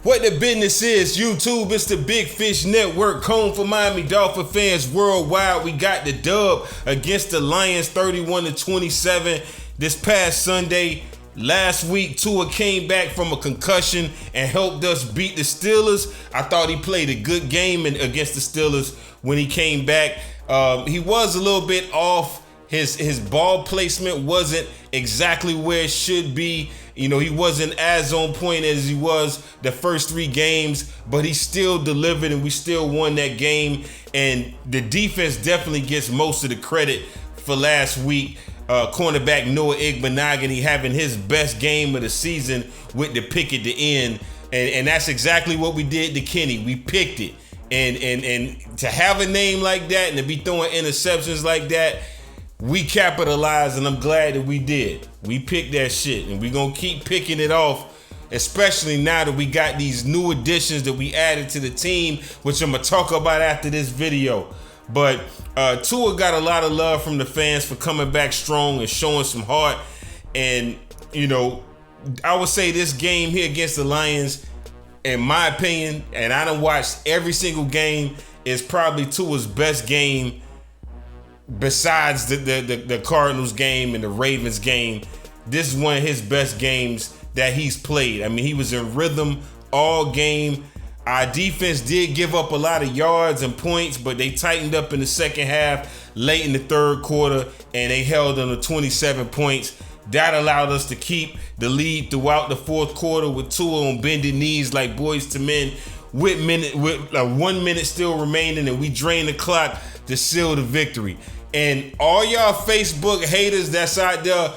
What the business is, YouTube, it's the Big Fish Network, home for Miami Dolphin fans worldwide. We got the dub against the Lions 31-27 this past Sunday. Last week, Tua came back from a concussion and helped us beat the Steelers. I thought he played a good game against the Steelers when he came back. He was a little bit off. His ball placement wasn't exactly where it should be. You know, he wasn't as on point as he was the first 3 games, but he still delivered and we still won that game. And the defense definitely gets most of the credit for last week. Cornerback Noah Igbenogany having his best game of the season with the pick at the end. And that's exactly what we did to Kenny. We picked it. And to have a name like that and to be throwing interceptions like that, we capitalized, and I'm glad that we did. We picked that shit, and we're going to keep picking it off, especially now that we got these new additions that we added to the team, which I'm going to talk about after this video. But Tua got a lot of love from the fans for coming back strong and showing some heart. And, you know, I would say this game here against the Lions, in my opinion, and I done watched every single game, is probably Tua's best game besides the Cardinals game and the Ravens game. This is one of his best games that he's played. I mean, he was in rhythm all game. Our defense did give up a lot of yards and points, but they tightened up in the second half, late in the third quarter, and they held on to 27 points. That allowed us to keep the lead throughout the fourth quarter with Tua on bended knees like boys to men with 1 minute still remaining, and we drained the clock to seal the victory. And all y'all Facebook haters that's out there,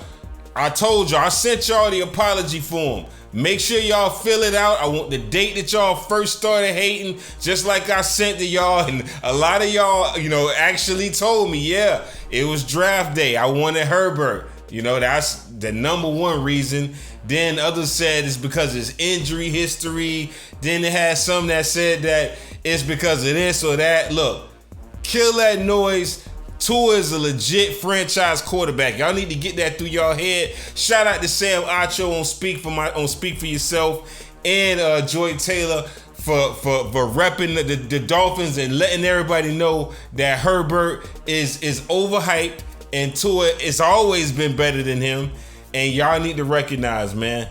I told y'all, I sent y'all the apology form. Make sure y'all fill it out. I want the date that y'all first started hating, just like I sent to y'all. And a lot of y'all, you know, actually told me, yeah, it was draft day. I wanted Herbert. You know, that's the number one reason. Then others said it's because of his injury history. Then they had some that said that it's because of this or that. Look, kill that noise. Tua is a legit franchise quarterback. Y'all need to get that through y'all head. Shout out to Sam Acho on Speak for Yourself and Joy Taylor for repping the Dolphins and letting everybody know that Herbert is overhyped and Tua has always been better than him. And y'all need to recognize, man,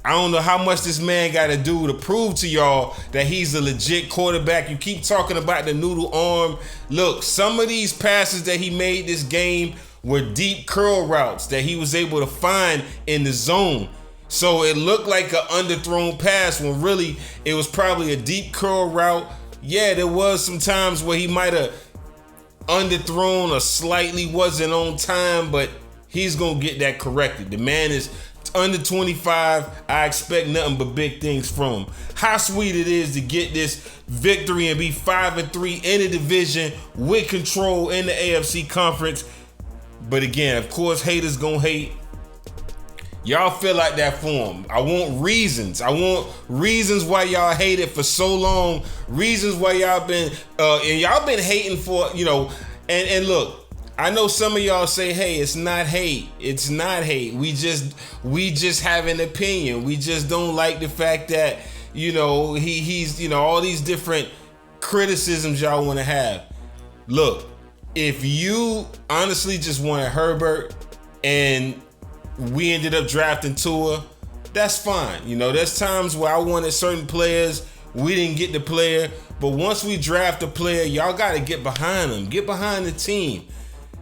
I don't know how much this man got to do to prove to y'all that he's a legit quarterback. You keep talking about the noodle arm. Look, some of these passes that he made this game were deep curl routes that he was able to find in the zone. So it looked like an underthrown pass when really it was probably a deep curl route. Yeah, there was some times where he might have underthrown or slightly wasn't on time, but he's going to get that corrected. The man is under 25. I expect nothing but big things from him. How sweet it is to get this victory and be 5-3 in the division with control in the AFC conference. But again, of course, haters gonna hate. Y'all feel like that for him. I want reasons. Why y'all hate it for so long. Reasons why y'all been hating for, you know, and look, I know some of y'all say, hey, it's not hate. It's not hate. We just have an opinion. We just don't like the fact that, you know, he's, you know, all these different criticisms y'all want to have. Look, if you honestly just wanted Herbert and we ended up drafting Tua, that's fine. You know, there's times where I wanted certain players, we didn't get the player. But once we draft a player, y'all got to get behind them. Get behind the team.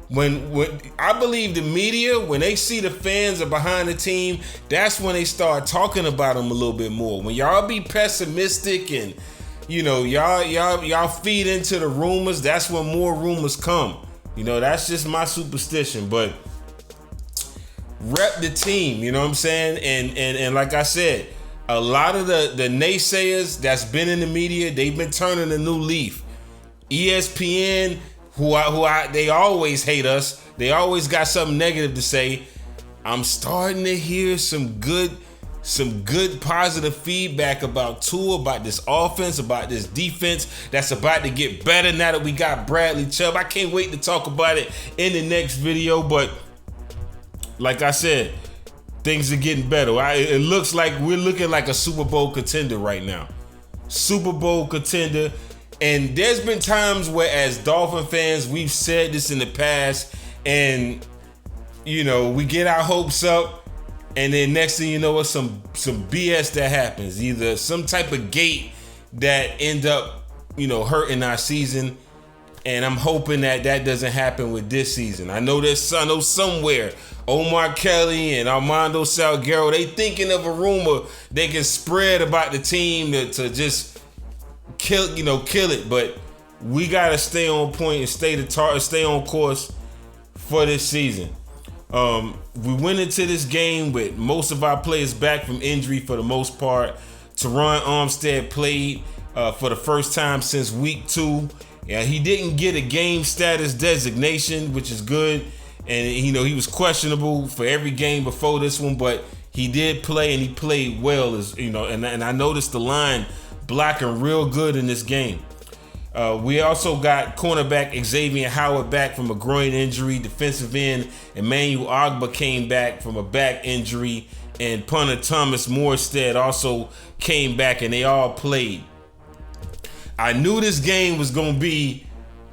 When I believe the media, when they see the fans are behind the team, that's when they start talking about them a little bit more. When y'all be pessimistic and, you know, y'all feed into the rumors, that's when more rumors come. You know, that's just my superstition. But rep the team, you know what I'm saying? And like I said, a lot of the naysayers that's been in the media, they've been turning a new leaf. ESPN, they always hate us. They always got something negative to say. I'm starting to hear some good positive feedback about Tua, about this offense, about this defense that's about to get better now that we got Bradley Chubb. I can't wait to talk about it in the next video. But like I said, things are getting better. It looks like we're looking like a Super Bowl contender right now. Super Bowl contender. And there's been times where, as Dolphin fans, we've said this in the past, and we get our hopes up, and then next thing you know, it's some BS that happens. Either some type of gate that end up, hurting our season. And I'm hoping that doesn't happen with this season. I know somewhere Omar Kelly and Armando Salguero, they thinking of a rumor they can spread about the team to just kill it. But we gotta stay on point and stay on course for this season. We went into this game with most of our players back from injury for the most part. Teron Armstead played for the first time since week 2. Yeah, he didn't get a game status designation, which is good. And, he was questionable for every game before this one, but he did play, and he played well, and I noticed the line blocking real good in this game. We also got cornerback Xavier Howard back from a groin injury. Defensive end Emmanuel Ogba came back from a back injury, and punter Thomas Morstead also came back, and they all played. I knew this game was going to be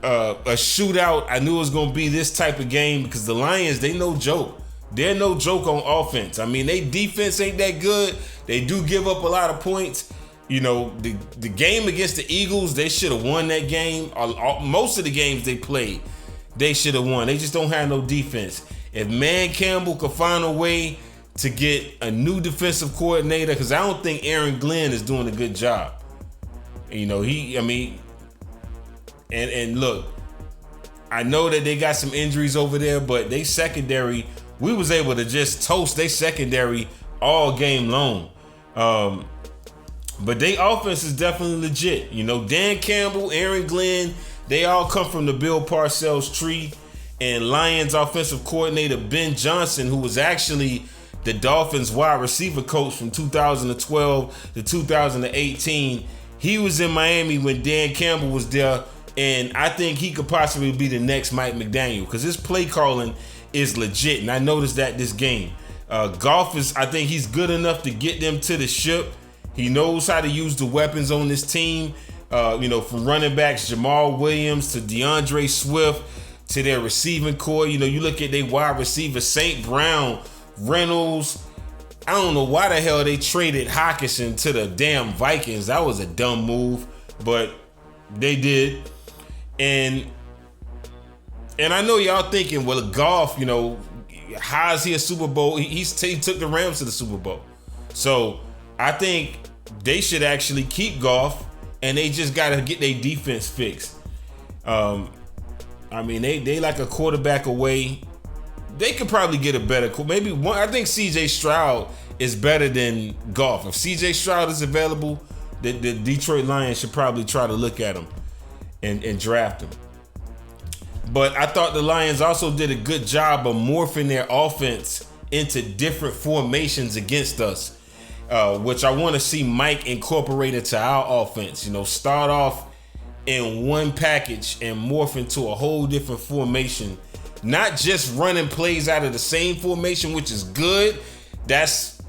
a shootout. I knew it was going to be this type of game because the Lions, they no joke. They're no joke on offense. I mean, they defense ain't that good. They do give up a lot of points. The game against the Eagles, they should have won that game. Most of the games they played, they should have won. They just don't have no defense. If Man Campbell could find a way to get a new defensive coordinator, because I don't think Aaron Glenn is doing a good job. And look, I know that they got some injuries over there, but they secondary, we was able to just toast they secondary all game long. But they offense is definitely legit. Dan Campbell, Aaron Glenn, they all come from the Bill Parcells tree. And Lions offensive coordinator Ben Johnson, who was actually the Dolphins wide receiver coach from 2012 to 2018, he was in Miami when Dan Campbell was there, and I think he could possibly be the next Mike McDaniel because his play calling is legit, and I noticed that this game. Goff I think he's good enough to get them to the ship. He knows how to use the weapons on this team, from running backs Jamal Williams to DeAndre Swift to their receiving core. You look at their wide receiver, St. Brown, Reynolds. I don't know why the hell they traded Hawkinson to the damn Vikings. That was a dumb move, but they did. And I know y'all thinking, well, Goff, how is he a Super Bowl? He took the Rams to the Super Bowl. So I think they should actually keep Goff, and they just got to get their defense fixed. They like a quarterback away. They could probably get a better, maybe one. I think C.J. Stroud is better than Goff. If C.J. Stroud is available, the Detroit Lions should probably try to look at him and draft him. But I thought the Lions also did a good job of morphing their offense into different formations against us, which I want to see Mike incorporate into our offense. Start off in one package and morph into a whole different formation. Not just running plays out of the same formation, which is good. That's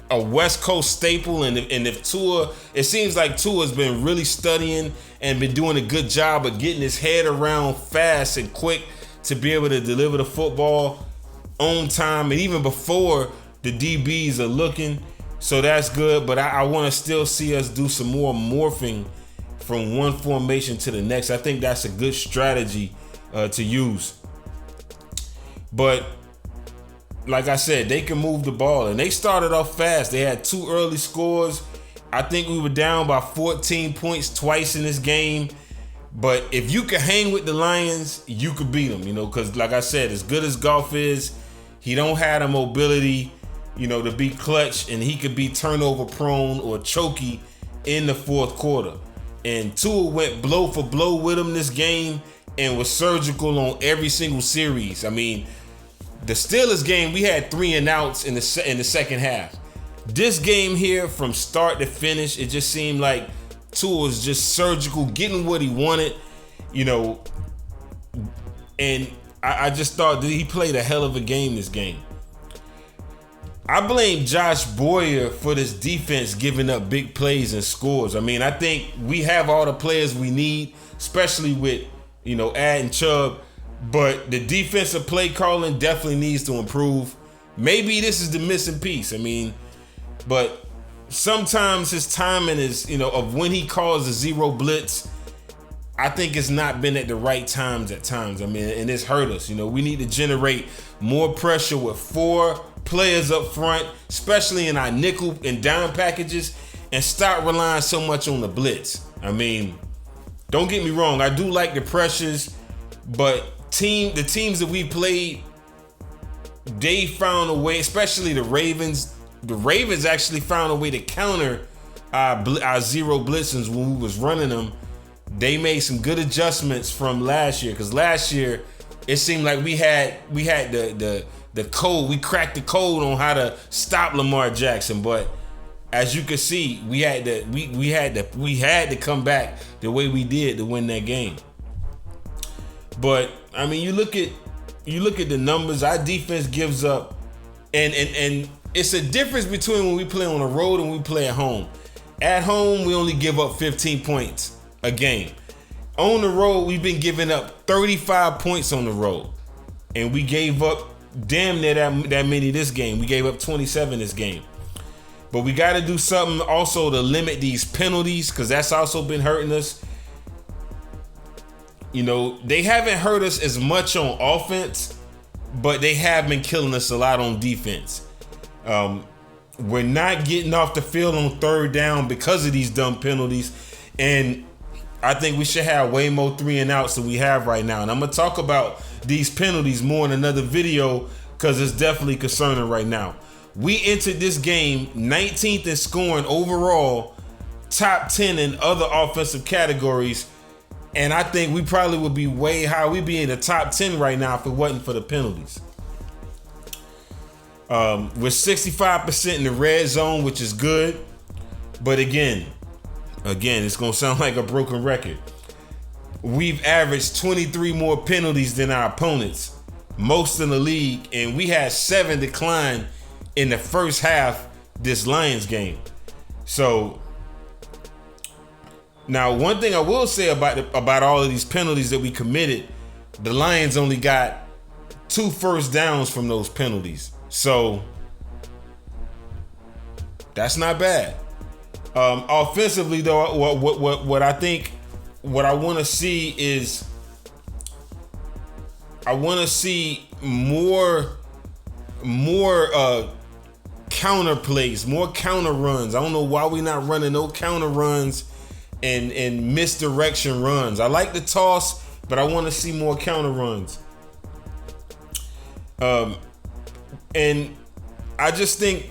a West Coast staple. And if Tua, it seems like Tua's been really studying and been doing a good job of getting his head around fast and quick to be able to deliver the football on time and even before the DBs are looking. So that's good. But I want to still see us do some more morphing from one formation to the next. I think that's a good strategy to use. But like I said, they can move the ball, and they started off fast. They had 2 early scores. I think we were down by 14 points twice in this game. But if you can hang with the Lions, you could beat them, because like I said, as good as Goff is, he don't have the mobility, to be clutch, and he could be turnover prone or choky in the fourth quarter. And Tua went blow for blow with him this game and was surgical on every single series. The Steelers game, we had 3 and outs in the second half. This game here, from start to finish, it just seemed like Tua was just surgical, getting what he wanted, and I just thought that he played a hell of a game this game. I blame Josh Boyer for this defense giving up big plays and scores. I mean, I think we have all the players we need, especially with, adding Chubb. But the defensive play calling definitely needs to improve. Maybe this is the missing piece. I mean, but sometimes his timing is, of when he calls a zero blitz, I think it's not been at the right times at times. I mean, and it's hurt us. We need to generate more pressure with 4 players up front, especially in our nickel and dime packages, and stop relying so much on the blitz. I mean, don't get me wrong, I do like the pressures, but the teams that we played, they found a way, especially the Ravens. The Ravens actually found a way to counter our zero blitzes when we was running them. They made some good adjustments from last year, because last year it seemed like we had the code. We cracked the code on how to stop Lamar Jackson, but as you can see, we had to come back the way we did to win that game. But I mean, you look at the numbers. Our defense gives up, and it's a difference between when we play on the road and we play at home. At home, we only give up 15 points a game. On the road, we've been giving up 35 points on the road, and we gave up damn near that many this game. We gave up 27 this game. But we got to do something also to limit these penalties, because that's also been hurting us. They haven't hurt us as much on offense, but they have been killing us a lot on defense. We're not getting off the field on third down because of these dumb penalties, and I think we should have way more 3 and outs than we have right now. And I'm going to talk about these penalties more in another video, because it's definitely concerning right now. We entered this game 19th in scoring overall, top 10 in other offensive categories, and I think we probably would be way high. We'd be in the top 10 right now if it wasn't for the penalties. We're 65% in the red zone, which is good. But again, it's going to sound like a broken record. We've averaged 23 more penalties than our opponents, most in the league, and we had 7 decline in the first half this Lions game. So now, one thing I will say about all of these penalties that we committed, the Lions only got 2 first downs from those penalties. So that's not bad. Offensively, though, what I want to see is more counter plays, more counter runs. I don't know why we're not running no counter runs and misdirection runs. I like the toss, but I want to see more counter runs. And I just think,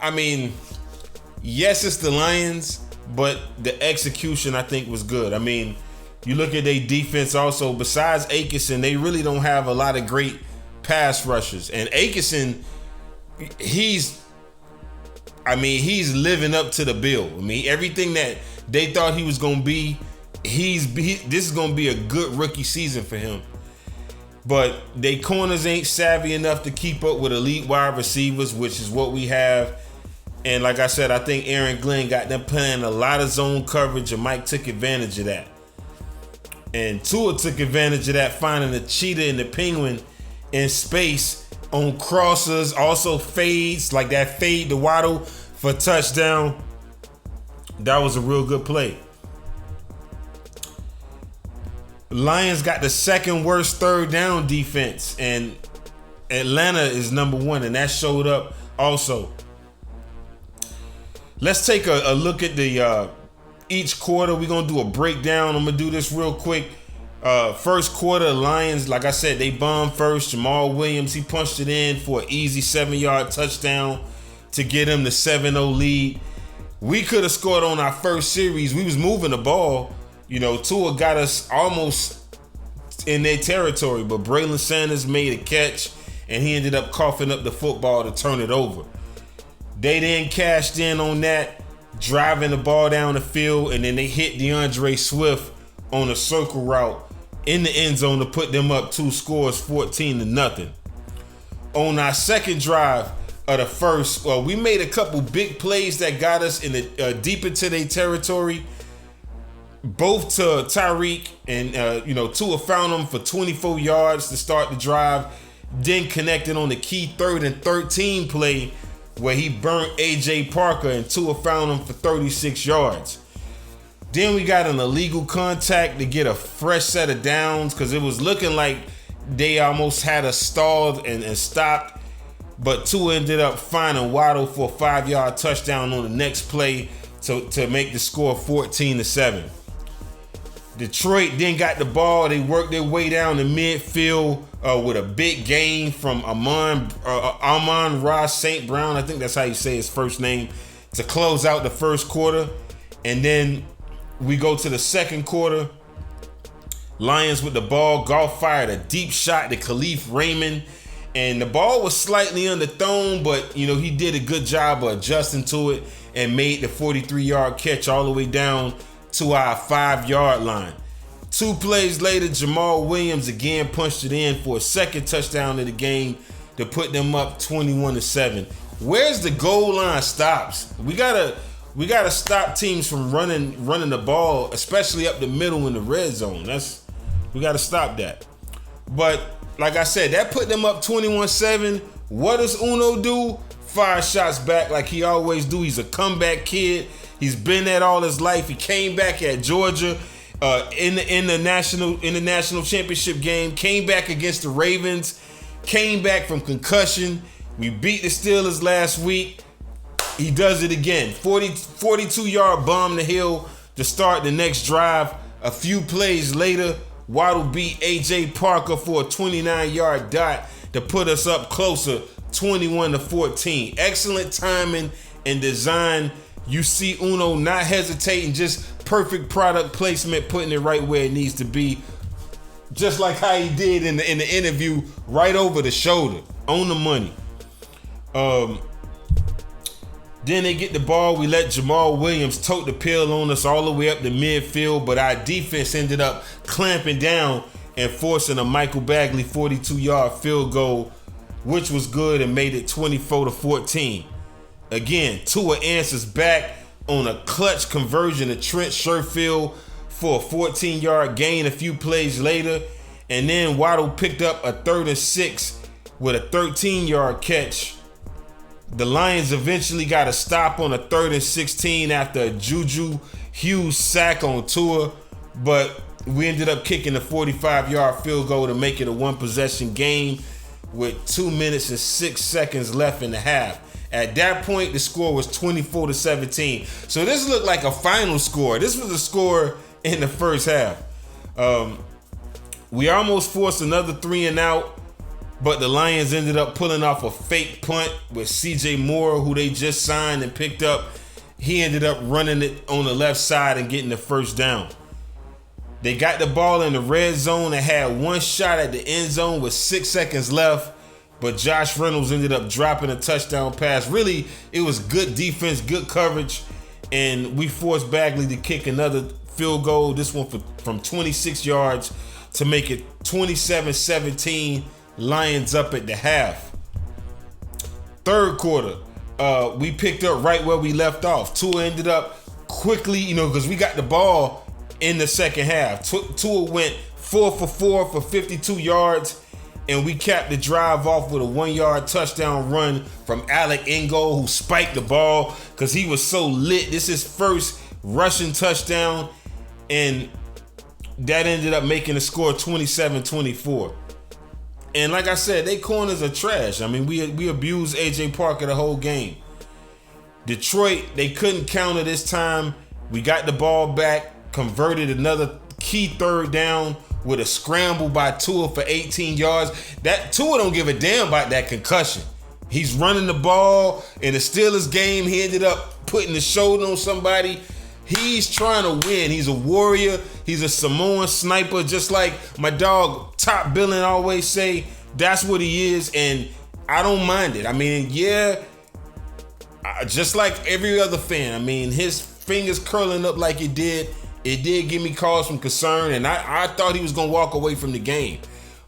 I mean, yes, it's the Lions, but the execution, I think, was good. I mean, you look at their defense also. Besides Akison, they really don't have a lot of great pass rushers. And Akison, he's living up to the bill. I mean, everything that they thought he was going to be, this is going to be a good rookie season for him. But they corners ain't savvy enough to keep up with elite wide receivers, which is what we have. And like I said, I think Aaron Glenn got them playing a lot of zone coverage, and Mike took advantage of that. And Tua took advantage of that, finding the Cheetah and the Penguin in space on crossers, also fades, like that fade to Waddle for touchdown. That was a real good play. Lions got the second worst third down defense, and Atlanta is number 1, and that showed up also. Let's take a look at the each quarter. We're going to do a breakdown. I'm going to do this real quick. First quarter, Lions, like I said, they bombed first. Jamal Williams, he punched it in for an easy 7-yard touchdown to get him the 7-0 lead. We could have scored on our first series. We was moving the ball. Tua got us almost in their territory, but Braylon Sanders made a catch, and he ended up coughing up the football to turn it over. They then cashed in on that, driving the ball down the field, and then they hit DeAndre Swift on a circle route in the end zone to put them up 2 scores, 14-0. On our second drive of the first, we made a couple big plays that got us in the deep into their territory. Both to Tyreek and Tua found them for 24 yards to start the drive. Then connected on the key 3rd and 13 play where he burnt AJ Parker and Tua found him for 36 yards. Then we got an illegal contact to get a fresh set of downs because it was looking like they almost had us stalled and stopped. But Tua ended up finding Waddle for a 5-yard touchdown on the next play to make the score 14-7. Detroit then got the ball. They worked their way down the midfield with a big gain from Amon-Ra St. Brown. I think that's how you say his first name, to close out the first quarter. And then we go to the second quarter. Lions with the ball. Goff fired a deep shot to Khalif Raymond. And the ball was slightly underthrown, but, he did a good job of adjusting to it and made the 43-yard catch all the way down to our 5-yard line. 2 plays later, Jamal Williams again punched it in for a second touchdown of the game to put them up 21-7. Where's the goal line stops? We gotta stop teams from running the ball, especially up the middle in the red zone. We gotta stop that. But like I said, that put them up 21-7. What does Uno do? Fire shots back like he always do. He's a comeback kid. He's been that all his life. He came back at Georgia in the national championship game. Came back against the Ravens. Came back from concussion. We beat the Steelers last week. He does it again. 42-yard bomb to Hill to start the next drive. A few plays later, Waddle beat AJ Parker for a 29-yard dot to put us up closer, 21-14. Excellent timing and design. You see Uno not hesitating, just perfect product placement, putting it right where it needs to be. Just like how he did in the interview, right over the shoulder, on the money. Then they get the ball. We let Jamal Williams tote the pill on us all the way up the midfield, but our defense ended up clamping down and forcing a Michael Bagley 42-yard field goal, which was good and made it 24-14. Again, Tua answers back on a clutch conversion to Trent Sherfield for a 14-yard gain a few plays later. And then Waddle picked up a 3rd and 6 with a 13-yard catch. The Lions eventually got a stop on a 3rd and 16 after a Juju Hughes sack on Tua, but we ended up kicking a 45-yard field goal to make it a 1-possession game with 2 minutes and 6 seconds left in the half. At that point, the score was 24-17. So this looked like a final score. This was a score in the first half. We almost forced another 3 and out, but the Lions ended up pulling off a fake punt with CJ Moore, who they just signed and picked up. He ended up running it on the left side and getting the first down. They got the ball in the red zone and had one shot at the end zone with 6 seconds left. But Josh Reynolds ended up dropping a touchdown pass. Really, it was good defense, good coverage, and we forced Bagley to kick another field goal, this one from 26 yards, to make it 27-17, Lions up at the half. Third quarter, we picked up right where we left off. Tua ended up quickly, because we got the ball in the second half. Tua went 4 for 4 for 52 yards. And we capped the drive off with a 1-yard touchdown run from Alec Ingold, who spiked the ball because he was so lit. This is his first rushing touchdown, and that ended up making the score 27-24. And like I said, they corners are trash. I mean, we abused AJ Parker the whole game. Detroit, they couldn't counter this time. We got the ball back, converted another key 3rd down with a scramble by Tua for 18 yards. That Tua don't give a damn about that concussion. He's running the ball. In the Steelers game, he ended up putting the shoulder on somebody. He's trying to win. He's a warrior. He's a Samoan sniper, just like my dog Top Billin always say. That's what he is, and I don't mind it. I mean, yeah, just like every other fan. I mean, his fingers curling up like it did give me cause from concern, and I thought he was going to walk away from the game.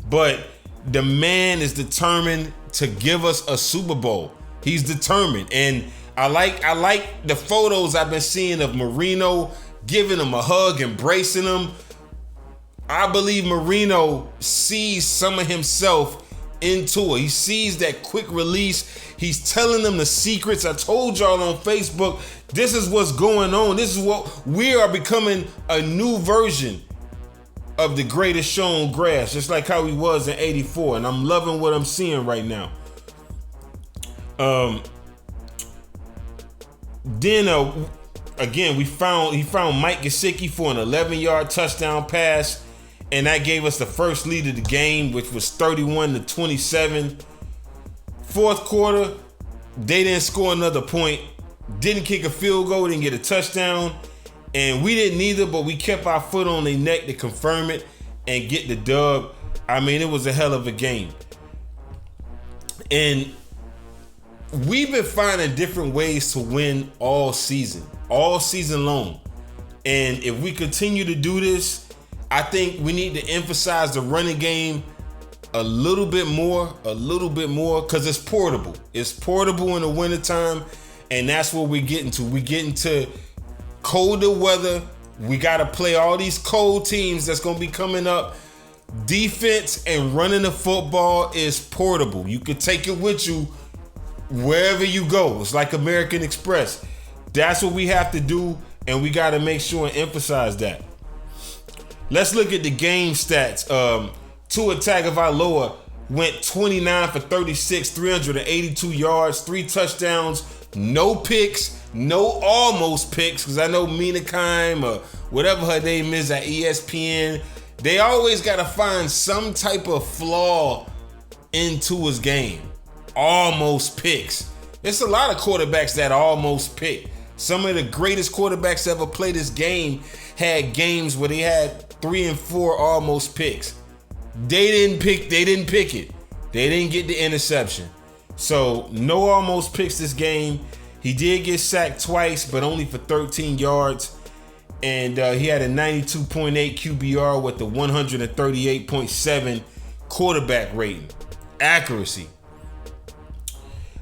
But The man is determined to give us a Super Bowl. He's determined. And I like the photos I've been seeing of Marino giving him a hug, embracing him. I believe Marino sees some of himself into it. He sees that quick release. He's telling them the secrets. I told y'all on Facebook, this is what's going on. This is what we are becoming, a new version of the greatest show on grass, just like how he was in '84. And I'm loving what I'm seeing right now. Then again, he found Mike Gesicki for an 11-yard touchdown pass, and that gave us the first lead of the game, which was 31-27. Fourth quarter, they didn't score another point, didn't kick a field goal, didn't get a touchdown, and we didn't either, but we kept our foot on their neck to confirm it and get the dub. I mean, it was a hell of a game. And we've been finding different ways to win all season long. And if we continue to do this, I think we need to emphasize the running game a little bit more, because it's portable. It's portable in the wintertime, and that's what we're getting to. We're getting to colder weather. We got to play all these cold teams that's going to be coming up. Defense and running the football is portable. You can take it with you wherever you go. It's like American Express. That's what we have to do, and we got to make sure and emphasize that. Let's look at the game stats. Tua Tagovailoa went 29 for 36, 382 yards, 3 touchdowns, no picks, no almost picks, because I know Mina Kimes or whatever her name is at ESPN, they always got to find some type of flaw in Tua's game. Almost picks. There's a lot of quarterbacks that almost pick. Some of the greatest quarterbacks to ever play this game had games where they had 3 and 4 almost picks. They didn't pick it. They didn't get the interception. So no almost picks this game. He did get sacked twice, but only for 13 yards. And he had a 92.8 QBR with the 138.7 quarterback rating. Accuracy.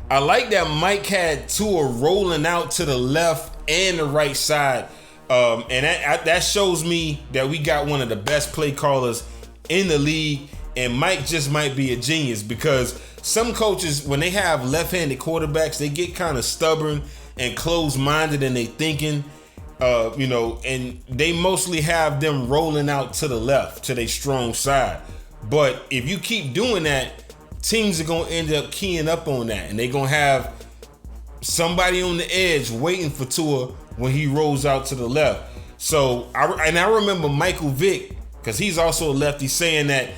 I like that Mike had Tua rolling out to the left and the right side. And that shows me that we got one of the best play callers in the league. And Mike just might be a genius, because some coaches, when they have left-handed quarterbacks, they get kind of stubborn and closed-minded in their thinking, and they mostly have them rolling out to the left, to their strong side. But if you keep doing that, teams are going to end up keying up on that, and they're going to have somebody on the edge waiting for Tua when he rolls out to the left. So, I remember Michael Vick, because he's also a lefty, saying that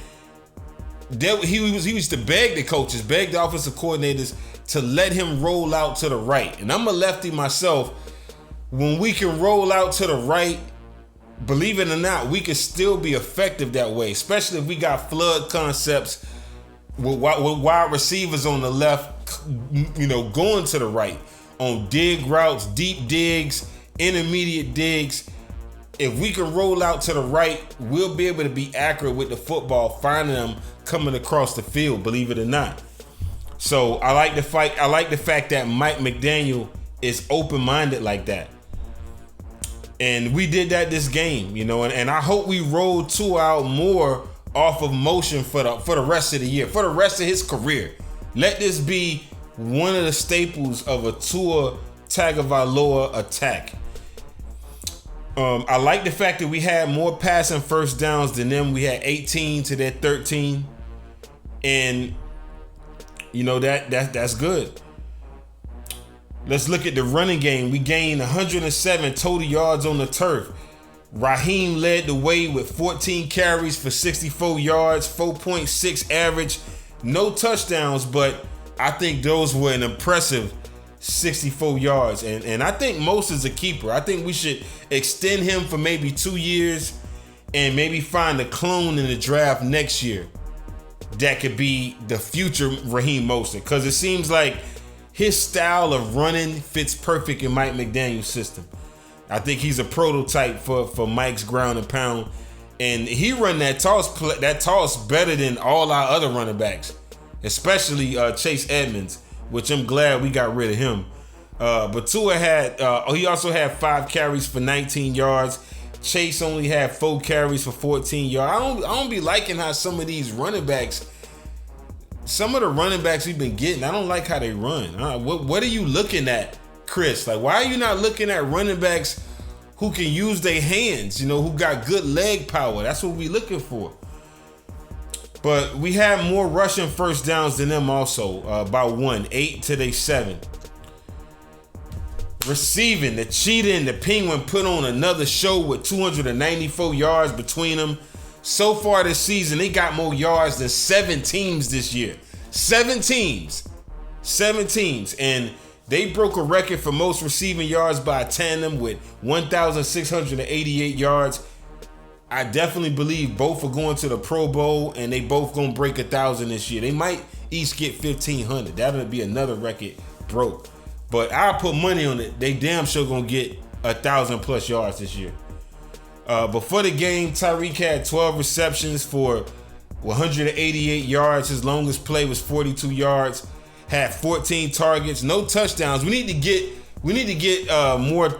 he used to beg the offensive coordinators to let him roll out to the right. And I'm a lefty myself. When we can roll out to the right, believe it or not, we can still be effective that way, especially if we got flood concepts with wide receivers on the left, going to the right on dig routes, deep digs, intermediate digs. If we can roll out to the right, we'll be able to be accurate with the football, finding them coming across the field, believe it or not. So I like the fact that Mike McDaniel is open-minded like that. And we did that this game, and I hope we roll Tua out more off of motion for the rest of the year, for the rest of his career. Let this be one of the staples of a Tua Tagovailoa attack. I like the fact that we had more passing first downs than them. We had 18 to their 13. And that's good. Let's look at the running game. We gained 107 total yards on the turf. Raheem led the way with 14 carries for 64 yards, 4.6 average. No touchdowns, but I think those were an impressive 64 yards. And I think Most is a keeper. I think we should extend him for maybe 2 years and maybe find a clone in the draft next year that could be the future Raheem Mostert, because it seems like his style of running fits perfect in Mike McDaniel's system. I think he's a prototype for Mike's ground and pound. And he run that toss better than all our other running backs, especially Chase Edmonds, which I'm glad we got rid of him. But Tua he also had 5 carries for 19 yards. Chase only had 4 carries for 14 yards. I don't be liking how some of the running backs we've been getting, I don't like how they run. What are you looking at, Chris? Like, why are you not looking at running backs who can use their hands, who got good leg power? That's what we looking for. But we had more rushing first downs than them also, by 8 to their 7. Receiving, the Cheetah and the Penguin put on another show with 294 yards between them. So far this season, they got more yards than 7 teams this year. 7 teams. And they broke a record for most receiving yards by a tandem with 1,688 yards. I definitely believe both are going to the Pro Bowl, and they both going to break 1,000 this year. They might each get 1,500. That'll be another record broke. But I'll put money on it. They damn sure going to get 1,000 plus yards this year. Before the game, Tyreek had 12 receptions for 188 yards. His longest play was 42 yards. Had 14 targets, no touchdowns. We need to get more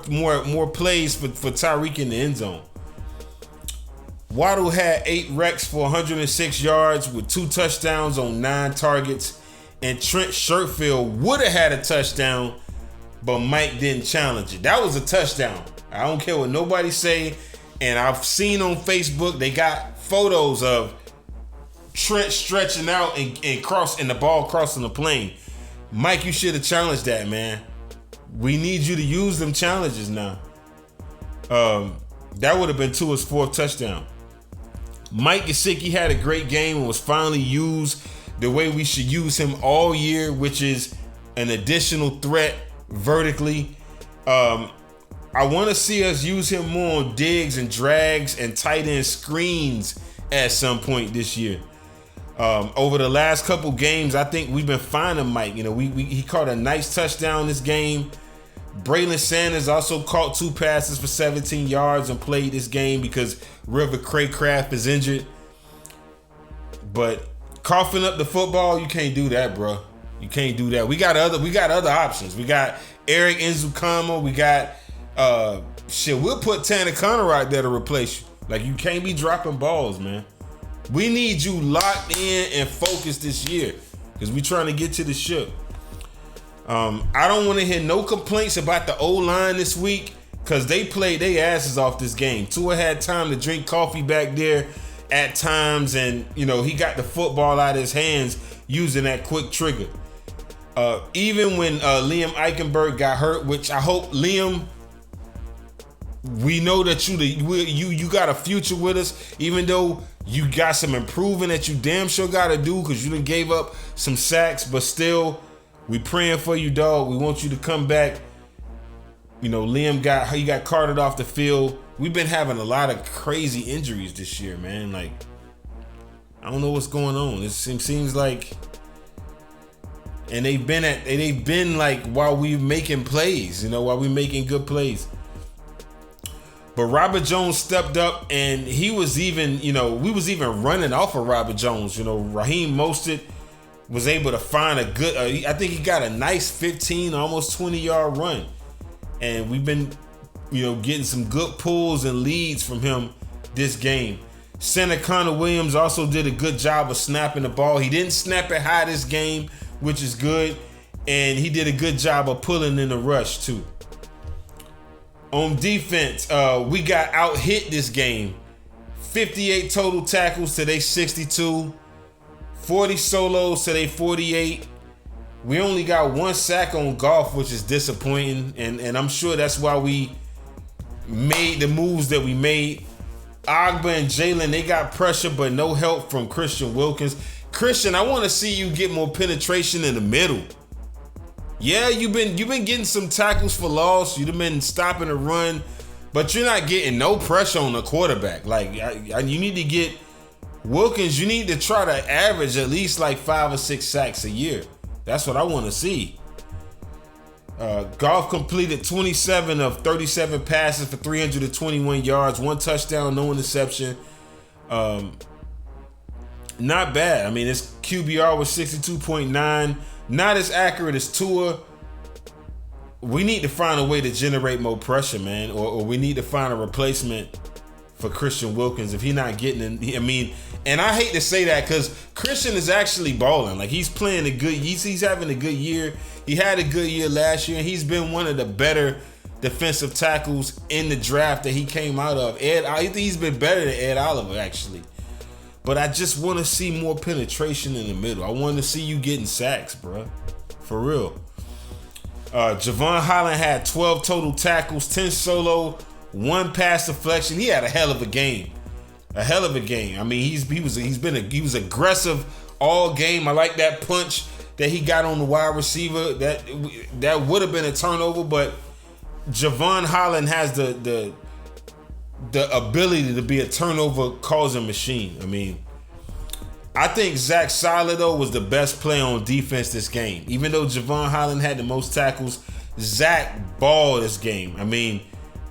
plays for Tyreek in the end zone. Waddle had 8 recs for 106 yards with 2 touchdowns on 9 targets. And Trent Sherfield would have had a touchdown, but Mike didn't challenge it. That was a touchdown. I don't care what nobody say. And I've seen on Facebook, they got photos of Trent stretching out and the ball crossing the plane. Mike, you should have challenged that, man. We need you to use them challenges now. That would have been Tua's 4th touchdown. Mike Gesicki had a great game and was finally used the way we should use him all year, which is an additional threat vertically. I want to see us use him more on digs and drags and tight end screens at some point this year. Over the last couple games, I think we've been finding Mike. He caught a nice touchdown this game. Braylon Sanders also caught 2 passes for 17 yards and played this game because River Craycraft is injured. But coughing up the football, you can't do that, bro. You can't do that. We got other options. We got Eric Nzukama. We got we'll put Tanner Conner out there to replace you. Like, you can't be dropping balls, man. We need you locked in and focused this year because we're trying to get to the ship. I don't want to hear no complaints about the O-line this week because they played their asses off this game. Tua had time to drink coffee back there at times, and he got the football out of his hands using that quick trigger. Even when Liam Eichenberg got hurt, which I hope, Liam, we know that you got a future with us, even though you got some improving that you damn sure got to do because you done gave up some sacks, but still, we praying for you, dog. We want you to come back. Liam got carted off the field. We've been having a lot of crazy injuries this year, man. Like, I don't know what's going on. It seems like, and they've been like while we making plays, while we making good plays. But Robert Jones stepped up, and he was even, we was even running off of Robert Jones. Raheem Mostert was able to find a good, I think he got a nice 15, almost 20-yard run. And we've been, getting some good pulls and leads from him this game. Center Connor Williams also did a good job of snapping the ball. He didn't snap it high this game, which is good. And he did a good job of pulling in the rush, too. On defense, we got out-hit this game. 58 total tackles to their 62. 40 solos to their 48. We only got 1 sack on Goff, which is disappointing. And I'm sure that's why we made the moves that we made. Agba and Jalen, they got pressure, but no help from Christian Wilkins. Christian, I want to see you get more penetration in the middle. Yeah, you've been getting some tackles for loss. You've been stopping the run, but you're not getting no pressure on the quarterback. Like, you need to get Wilkins. You need to try to average at least like 5 or 6 sacks a year. That's what I want to see. Goff completed 27 of 37 passes for 321 yards, 1 touchdown, no interception. Not bad. I mean, his QBR was 62.9. Not as accurate as Tua. We need to find a way to generate more pressure, man, or we need to find a replacement for Christian Wilkins if he's not getting in. I mean, and I hate to say that because Christian is actually balling. Like, he's playing a good. He's having a good year. He had a good year last year, and he's been one of the better defensive tackles in the draft that he came out of. I think he's been better than Ed Oliver, actually. But I just want to see more penetration in the middle. I want to see you getting sacks, bro. For real. Javon Holland had 12 total tackles, 10 solo, 1 pass deflection. He had a hell of a game. A hell of a game. I mean, he was aggressive all game. I like that punch that he got on the wide receiver. That would have been a turnover, but Javon Holland has the ability to be a turnover causing machine. I mean, I think Zach Seiler, though, was the best player on defense this game. Even though Javon Holland had the most tackles, Zach balled this game. I mean,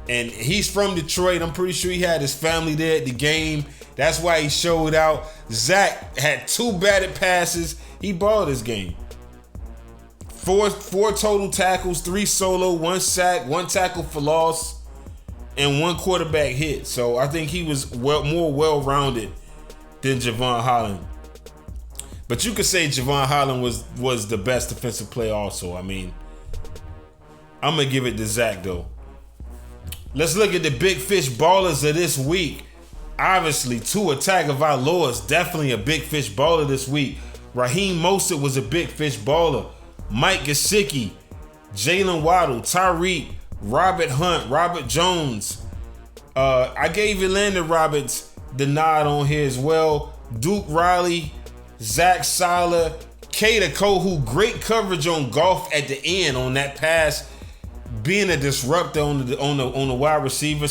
and he's from Detroit. I'm pretty sure he had his family there at the game. That's why he showed out. Zach had 2 batted passes. He balled this game. Four total tackles, 3 solo, 1 sack, 1 tackle for loss, and 1 quarterback hit. So I think he was more well-rounded than Javon Holland. But you could say Javon Holland was the best defensive player also. I mean, I'm going to give it to Zach, though. Let's look at the big fish ballers of this week. Obviously, Tua Tagovailoa is definitely a big fish baller this week. Raheem Mostert was a big fish baller. Mike Gesicki, Jalen Waddle, Tyreek, Robert Hunt, Robert Jones. I gave Elandon Roberts the nod on here as well. Duke Riley, Zach Seiler, Kata Kohu, great coverage on Goff at the end on that pass, being a disruptor on the wide receiver,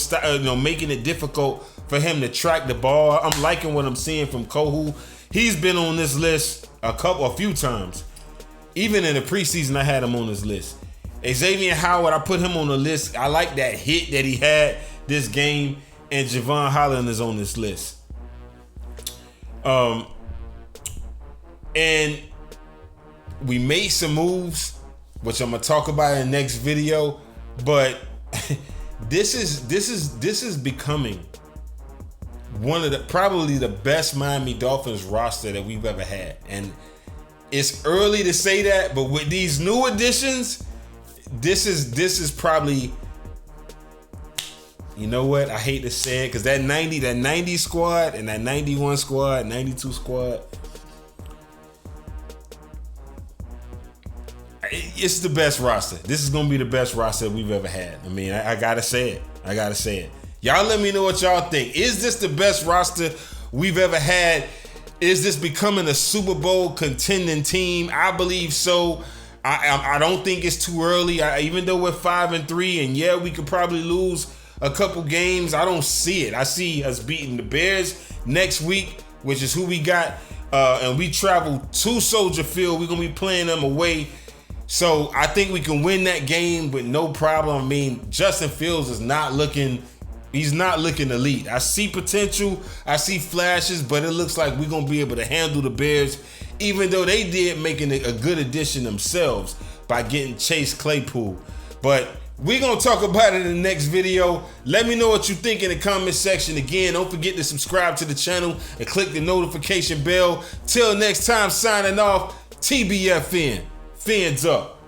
making it difficult for him to track the ball. I'm liking what I'm seeing from Kohu. He's been on this list a few times. Even in the preseason, I had him on this list. Xavier Howard, I put him on the list. I like that hit that he had this game, and Javon Holland is on this list. And we made some moves, which I'm gonna talk about in the next video. But this is becoming one of probably the best Miami Dolphins roster that we've ever had. And it's early to say that, but with these new additions, this is probably, you know what? I hate to say it, because that 90 squad and that 91 squad, 92 squad, it's the best roster. This is going to be the best roster we've ever had. I mean, I got to say it. Y'all let me know what y'all think. Is this the best roster we've ever had? Is this becoming a Super Bowl contending team? I believe so. I don't think it's too early. Even though we're 5-3, and yeah, we could probably lose a couple games, I don't see it. I see us beating the Bears next week, which is who we got. And we travel to Soldier Field. We're going to be playing them away. So I think we can win that game with no problem. I mean, Justin Fields is not looking elite. I see potential, I see flashes, but it looks like we're going to be able to handle the Bears, even though they did making a good addition themselves by getting Chase Claypool. But we're going to talk about it in the next video. Let me know what you think in the comment section. Again, don't forget to subscribe to the channel and click the notification bell. Till next time, signing off, TBFN. Fins up.